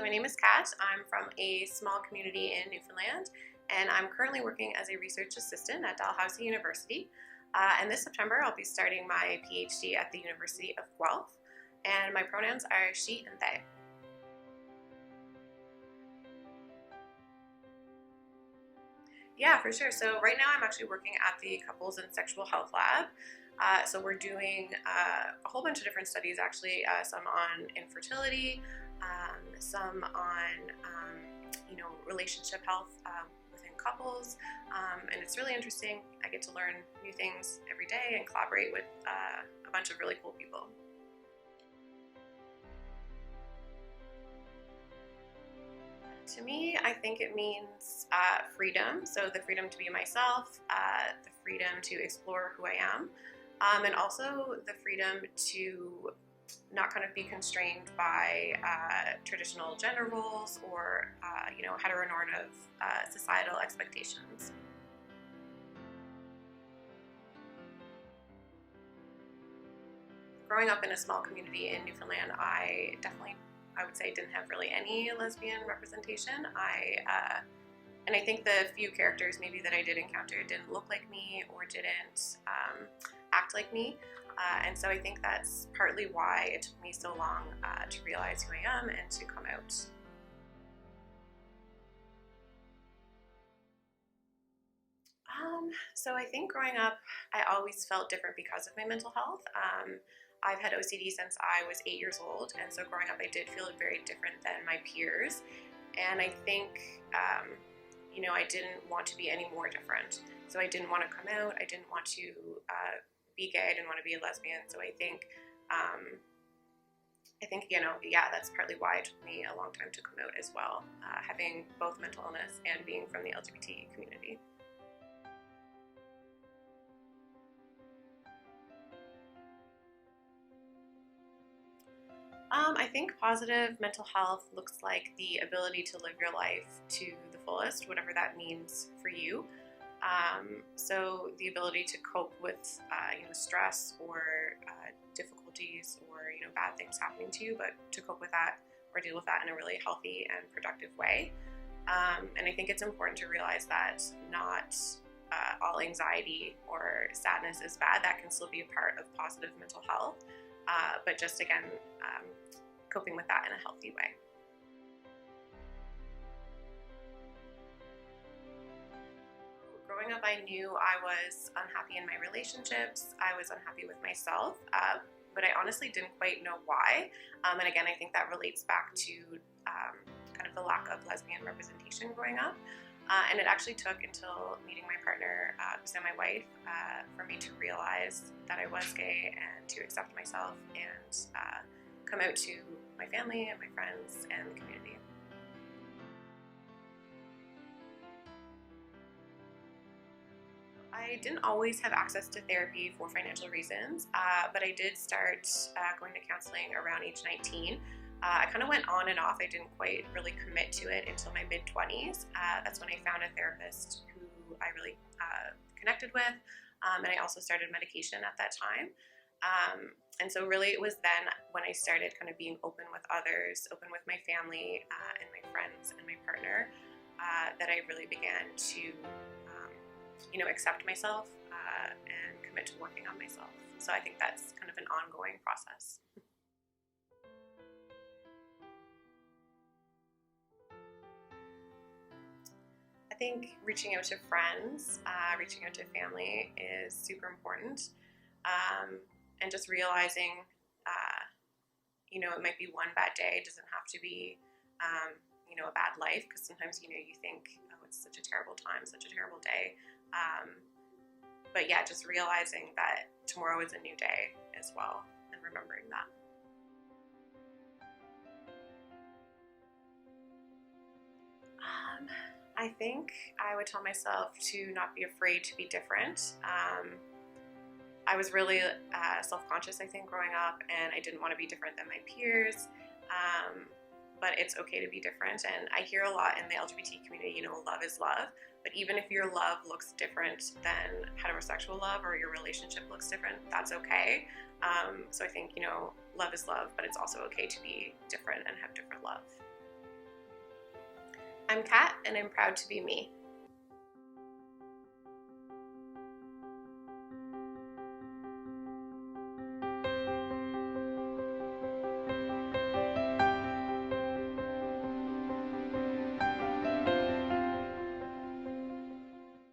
my name is Kat. I'm from a small community in Newfoundland, and I'm currently working as a research assistant at Dalhousie University. And this September, I'll be starting my PhD at the University of Guelph, and my pronouns are she and they. Yeah, for sure. So right now I'm actually working at the Couples and Sexual Health Lab. So we're doing a whole bunch of different studies actually, some on infertility, some on relationship health within couples, and it's really interesting. I get to learn new things every day and collaborate with a bunch of really cool people. To me, I think it means freedom. So the freedom to be myself, the freedom to explore who I am, and also the freedom to not kind of be constrained by traditional gender roles or heteronormative societal expectations. Growing up in a small community in Newfoundland, I would say didn't have really any lesbian representation. And I think the few characters maybe that I did encounter didn't look like me or didn't act like me. And so I think that's partly why it took me so long to realize who I am and to come out. So I think growing up, I always felt different because of my mental health. I've had OCD since I was 8 years old, and so growing up I did feel very different than my peers. And I think, I didn't want to be any more different. So I didn't want to come out, I didn't want to be gay, I didn't want to be a lesbian. So I think, that's partly why it took me a long time to come out as well, having both mental illness and being from the LGBT community. I think positive mental health looks like the ability to live your life to the fullest, whatever that means for you. So the ability to cope with stress or difficulties or bad things happening to you, but to cope with that or deal with that in a really healthy and productive way. And I think it's important to realize that not all anxiety or sadness is bad. That can still be a part of positive mental health, but just again, coping with that in a healthy way. Growing up, I knew I was unhappy in my relationships. I was unhappy with myself, but I honestly didn't quite know why. And again, I think that relates back to kind of the lack of lesbian representation growing up. And it actually took until meeting my partner, who's now my wife, for me to realize that I was gay and to accept myself and come out to my family and my friends and the community. I didn't always have access to therapy for financial reasons, but I did start going to counseling around age 19. I kind of went on and off. I didn't quite really commit to it until my mid-20s. That's when I found a therapist who I really connected with, and I also started medication at that time. And so really it was then when I started kind of being open with others, open with my family and my friends and my partner, that I really began to accept myself and commit to working on myself. So I think that's kind of an ongoing process. I think reaching out to friends, reaching out to family is super important. And just realizing, it might be one bad day. It doesn't have to be, a bad life, because sometimes, you think, oh, it's such a terrible time, such a terrible day. But yeah, just realizing that tomorrow is a new day as well, and remembering that. I think I would tell myself to not be afraid to be different. I was really self-conscious, I think, growing up, and I didn't want to be different than my peers. But it's okay to be different. And I hear a lot in the LGBT community, love is love. But even if your love looks different than heterosexual love, or your relationship looks different, that's okay. So I think, love is love, but it's also okay to be different and have different love. I'm Kat, and I'm proud to be me.